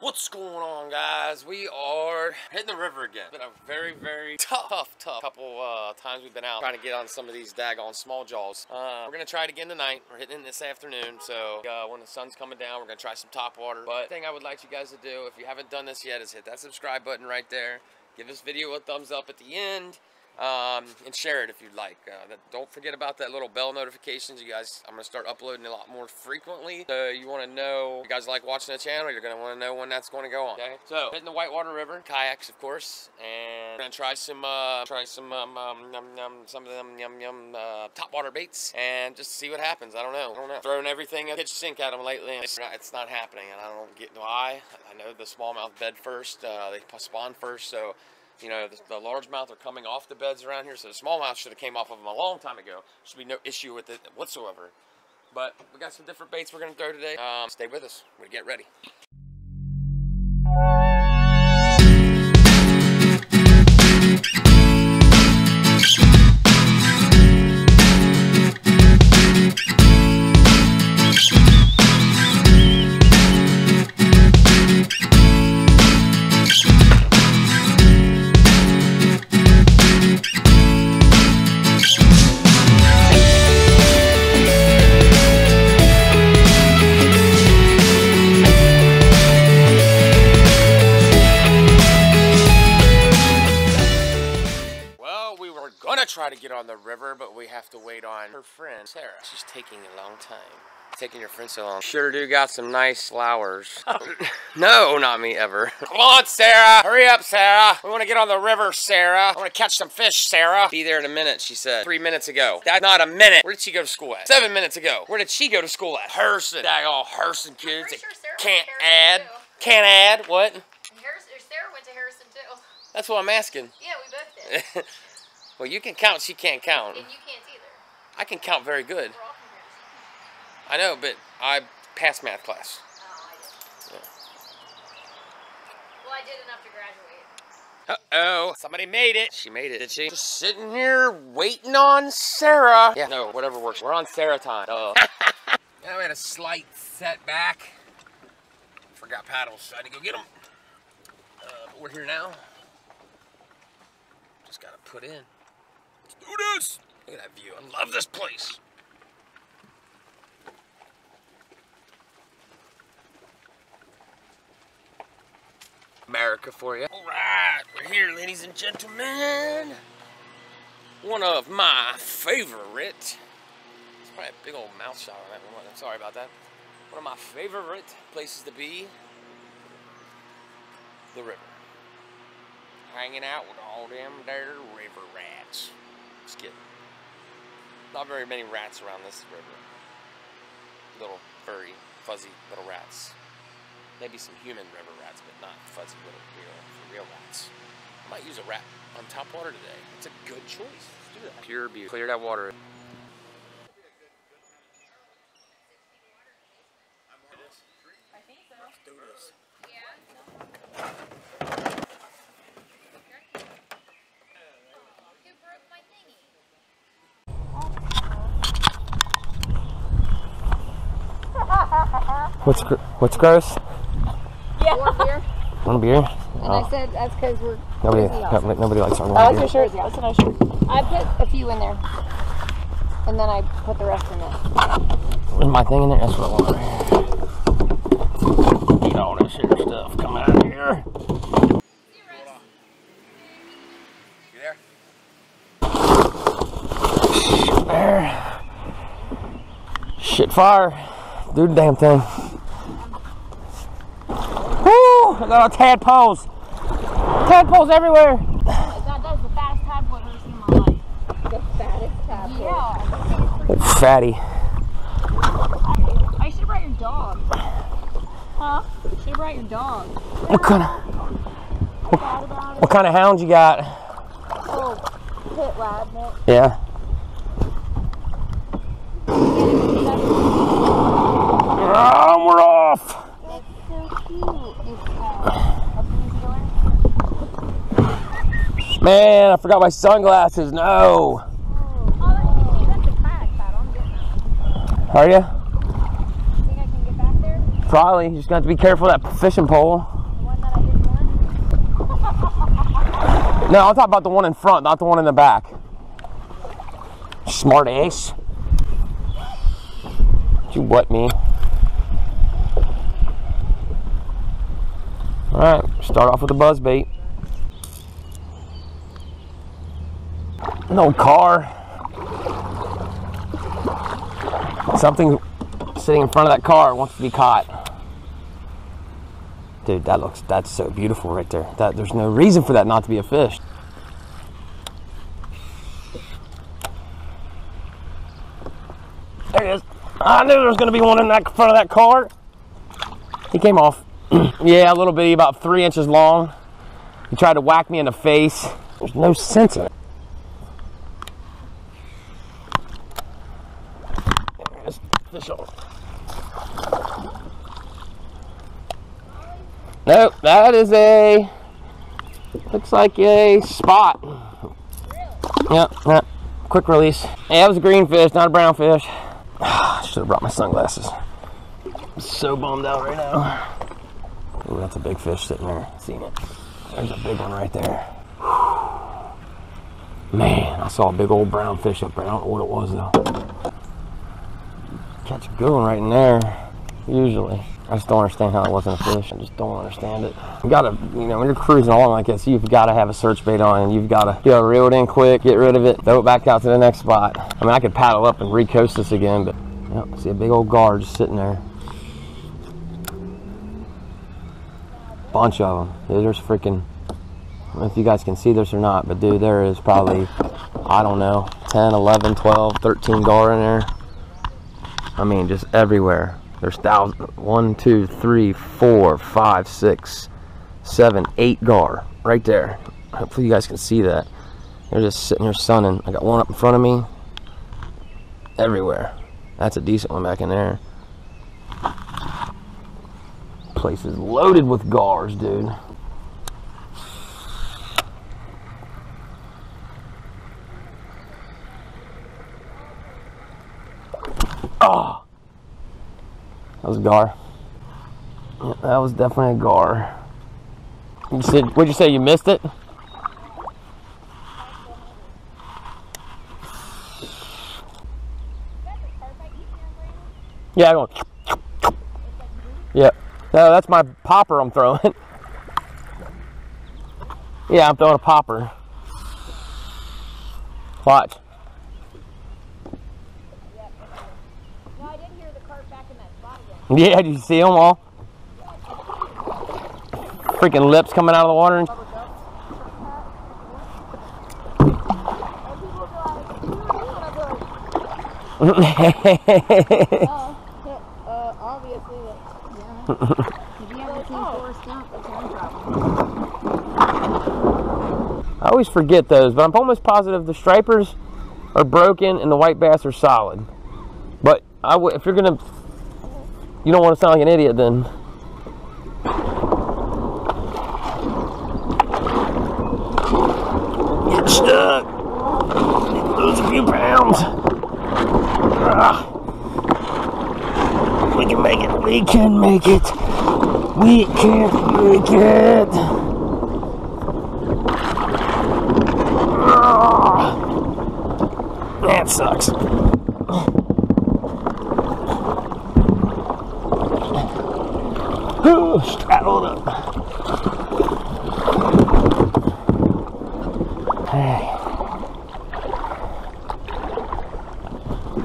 What's going on, guys? We are hitting the river again. It's been a very, very tough couple times we've been out trying to get on some of these daggone small jaws. We're gonna try it again tonight. We're hitting it this afternoon, so when the sun's coming down, we're gonna try some top water. But the thing I would like you guys to do, if you haven't done this yet, is hit that subscribe button right there. Give this video a thumbs up at the end. And share it if you'd like. Don't forget about that little bell notifications. You guys, I'm gonna start uploading a lot more frequently. So you want to know, if you guys like watching the channel, you're gonna want to know when that's going to go on. Okay, so hitting the Whitewater River, kayaks of course, and we're gonna try some of them top water baits and just see what happens. I don't know. Throwing everything at pitch sink at them lately, and it's not happening, and I don't get why. I know the smallmouth bed first. They spawn first, so. You know, the largemouth are coming off the beds around here, so the smallmouth should have came off of them a long time ago. Should be no issue with it whatsoever. But we got some different baits we're going to throw today. Stay with us. We're going to get ready. Try to get on the river, but we have to wait on her friend Sarah. She's taking a long time. Taking your friend so long. Sure do got some nice flowers. No, not me ever. Come on, Sarah. Hurry up, Sarah. We want to get on the river, Sarah. I want to catch some fish, Sarah. Be there in a minute, she said. 3 minutes ago. That's not a minute. Where did she go to school at? 7 minutes ago. Where did she go to school at? Herson. Daggone Herson kids. Sure can't add. Can't add. What? Sarah went to Harrison too. That's what I'm asking. Yeah, we both did. Well, you can count, she can't count. And you can't either. I can count very good. We're all from Harrison. I know, but I passed math class. Oh, I didn't. Yeah. Well, I did enough to graduate. Uh-oh. Somebody made it. She made it, did she? Just sitting here waiting on Sarah. Yeah, no, whatever works. We're on Sarah time. Yeah, we had a slight setback. Forgot paddles, so I had to go get them. But we're here now. Just gotta put in. Let's do this! Look at that view. I love this place. America for you. Alright, we're here, ladies and gentlemen. One of my favorite. It's probably a big old mouth shot on that one. I'm sorry about that. One of my favorite places to be. The river. Hanging out with all them there river rats. Just kidding. Not very many rats around this river. Little furry, fuzzy little rats. Maybe some human river rats, but not fuzzy little real rats. I might use a rat on top water today. It's a good choice. Let's do that. Pure beauty. Clear that water. I think so. Let's do this. Yeah. Who broke my What's gross? Yeah. More beer. One beer? And I said that's because we're Nobody likes our I one like beer. your shirt. That's a nice shirt. I put a few in there, and then I put the rest in there. Is my thing in there? That's what I want right here. Eat all this here stuff. Come out of here. You there? There. Shit fire. Do the damn thing. Woo! I got our tadpoles. Tadpoles everywhere. That was the fattest tadpole I've ever seen in my life. The fattest tadpole? Yeah. Fatty. I should have brought your dog. Huh? Should have brought your dog. What kind of hound you got? Oh, pit lab, Nick. Yeah. Oh, we're off. It's so cute. It's a blue dealer. Man, I forgot my sunglasses. No. Oh, that's a kayak paddle. I'm getting that. Are you? Think I can get back there? Probably. You just got to be careful of that fishing pole. The one that I didn't want? No, I'm talking about the one in front, not the one in the back. Smart ass. You what me? Alright, start off with the buzz bait. No car. Something sitting in front of that car wants to be caught. Dude, that's so beautiful right there. There's no reason for that not to be a fish. There it is. I knew there was going to be one in that front of that car. He came off. Yeah, a little bitty, about 3 inches long. He tried to whack me in the face. There's no sense in it. There's fish on. Nope, that is looks like a spot. Really? Yep. Quick release. Hey, that was a green fish, not a brown fish. I should have brought my sunglasses. I'm so bummed out right now. Ooh, that's a big fish sitting there. Seen it. There's a big one right there. Man, I saw a big old brown fish up there. I don't know what it was though. Catch a good one right in there, usually. I just don't understand how it wasn't a fish. I just don't understand it. You gotta, when you're cruising along like this, you've gotta have a search bait on, and you've gotta be able to reel it in quick, get rid of it, throw it back out to the next spot. I mean, I could paddle up and recoast this again, but yep, see a big old gar just sitting there. Bunch of them. Dude, there's freaking, I don't know if you guys can see this or not, but dude, there is probably, I don't know, 10, 11, 12, 13 gar in there. I mean, just everywhere. There's 1, 2, 3, 4, 5, 6, 7, 8 gar right there. Hopefully you guys can see that. They're just sitting here sunning. I got one up in front of me. Everywhere. That's a decent one back in there. Place is loaded with gars, dude. Oh! That was a gar. Yeah, that was definitely a gar. You said, what'd you say, you missed it? Yeah, I go. Yeah. No, that's my popper I'm throwing. Yeah, I'm throwing a popper. Watch. Yeah, did you see them all? Freaking lips coming out of the water. Obviously, yeah. If you haven't seen Forrest Gump, that's one problem. I always forget those, but I'm almost positive the stripers are broken and the white bass are solid. But if you're gonna, you don't want to sound like an idiot then. Get stuck. Lose a few pounds. We can make it. We can make it. We can make it. That sucks. Straddled up. Hey.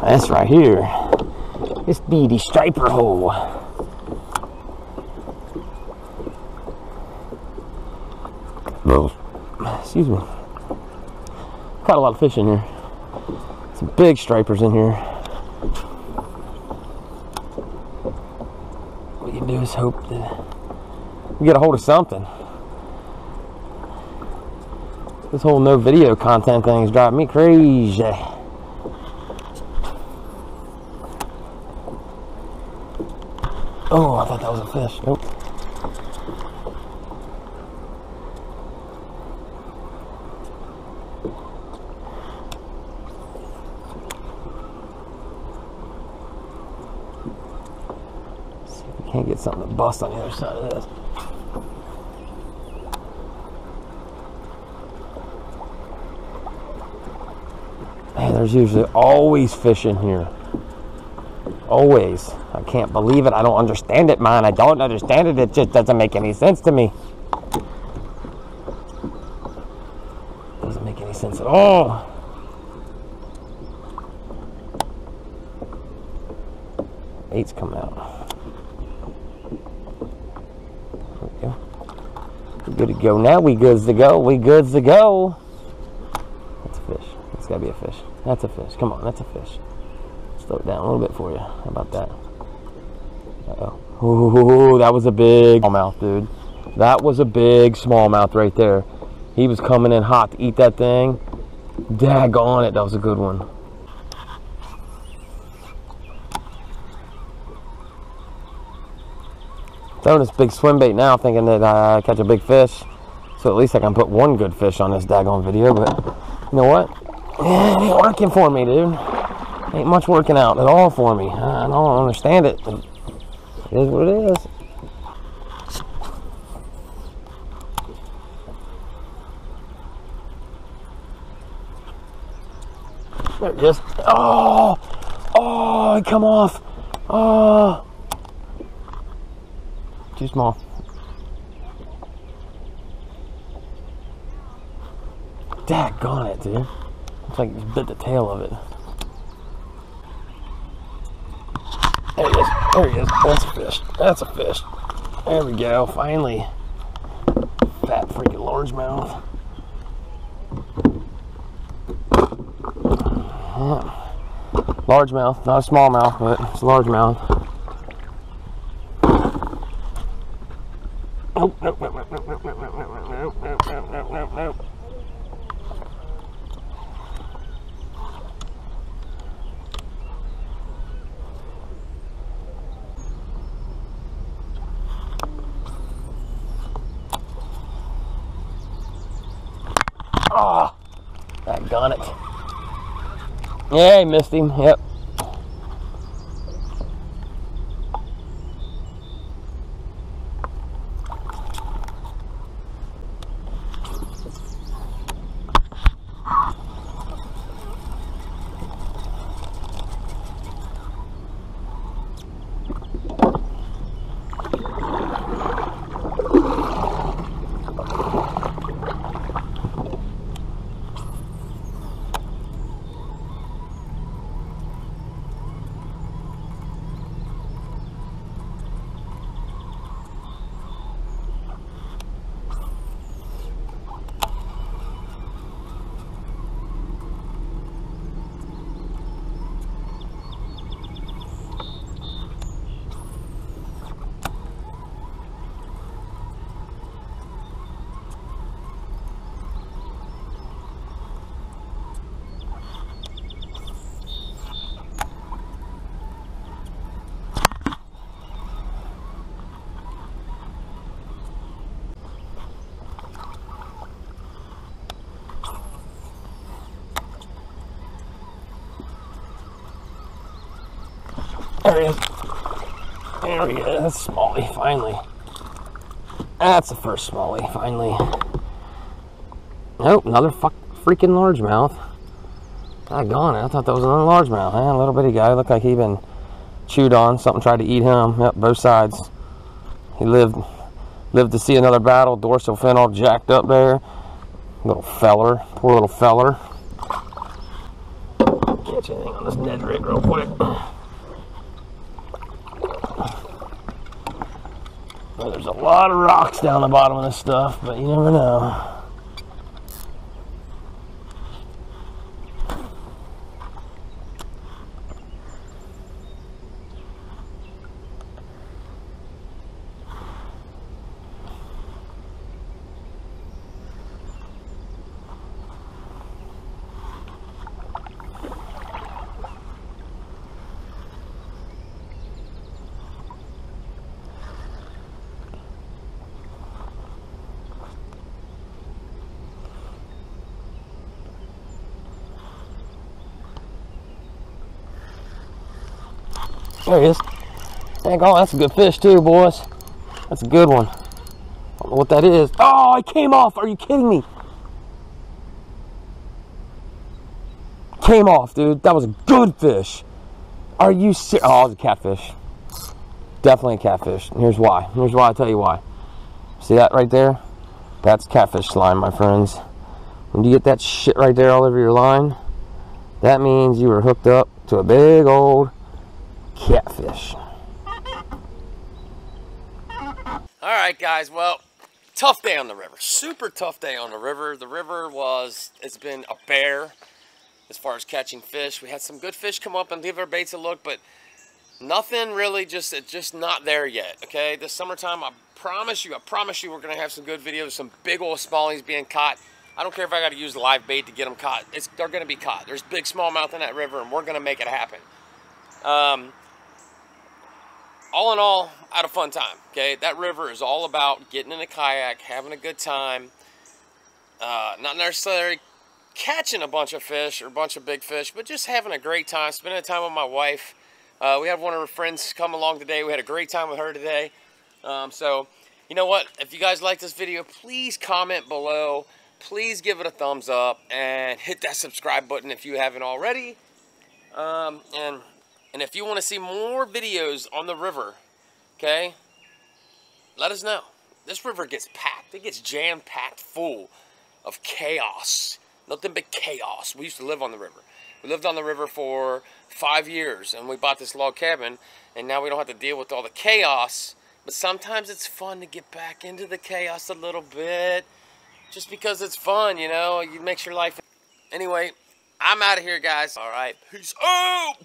That's right here. This be the striper hole. Excuse me. Caught a lot of fish in here. Some big stripers in here. What you do is hope that you get a hold of something. This whole no video content thing is driving me crazy. Oh, I thought that was a fish. Nope. Can't get something to bust on the other side of this. Man, there's usually always fish in here. Always. I can't believe it. I don't understand it, man. I don't understand it. It just doesn't make any sense to me. Doesn't make any sense at all. Eight's coming out. There we go. We're good to go now. We goods to go. We goods to go. That's a fish. That's gotta be a fish. That's a fish. Come on, that's a fish. Slow it down a little bit for you. How about that? Uh-oh. Ooh, that was a big smallmouth, dude. That was a big smallmouth right there. He was coming in hot to eat that thing. Daggone it, that was a good one. Throwing this big swim bait now, thinking that I catch a big fish. So at least I can put one good fish on this daggone video, but you know what? It ain't working for me, dude. Ain't much working out at all for me. I don't understand it. It is what it is. There it is. Oh! Oh, it come off. Oh! Too small. Daggone it, dude. Looks like you bit the tail of it. There he is. There he is. That's a fish. That's a fish. There we go. Finally. Fat freaking largemouth. Largemouth. Not a smallmouth, but it's a largemouth. Nope, nope, nope, nope, nope, nope, nope, nope, nope, nope, nope, nope, nope, nope. Oh, daggone it. Yeah, he missed him. Yep. There he is. There he is. That's smallie, finally. That's the first smallie, finally. Nope, another freaking largemouth. Doggone it, I thought that was another largemouth. Man, a little bitty guy. Looked like he'd been chewed on. Something tried to eat him. Yep, both sides. He lived to see another battle. Dorsal fin all jacked up there. Little feller. Poor little feller. Catch anything on this Ned rig real quick. Well, there's a lot of rocks down the bottom of this stuff, but you never know. There he is. Dang on, that's a good fish too, boys. That's a good one. I don't know what that is. Oh, it came off. Are you kidding me? Came off, dude. That was a good fish. Are you serious? Oh, it was a catfish. Definitely a catfish. And here's why. Here's why. I'll tell you why. See that right there? That's catfish slime, my friends. When you get that shit right there all over your line, that means you were hooked up to a big old catfish. Alright guys, well, tough day on the river. Super tough day on the river. The river it's been a bear as far as catching fish. We had some good fish come up and give our baits a look, but nothing really, it's just not there yet, okay? This summertime, I promise you, we're going to have some good videos, some big old smallies being caught. I don't care if I got to use live bait to get them caught. They're going to be caught. There's big smallmouth in that river, and we're going to make it happen. All in all, I had a fun time, okay? That river is all about getting in a kayak, having a good time, not necessarily catching a bunch of fish or a bunch of big fish, but just having a great time, spending time with my wife. We had one of her friends come along today. We had a great time with her today. So, you know what? If you guys like this video, please comment below. Please give it a thumbs up and hit that subscribe button if you haven't already. And if you want to see more videos on the river, okay, let us know. This river gets packed. It gets jam-packed full of chaos. Nothing but chaos. We used to live on the river. We lived on the river for 5 years, and we bought this log cabin, and now we don't have to deal with all the chaos. But sometimes it's fun to get back into the chaos a little bit, just because it's fun, you know. It makes your life. Anyway, I'm out of here, guys. All right, peace out.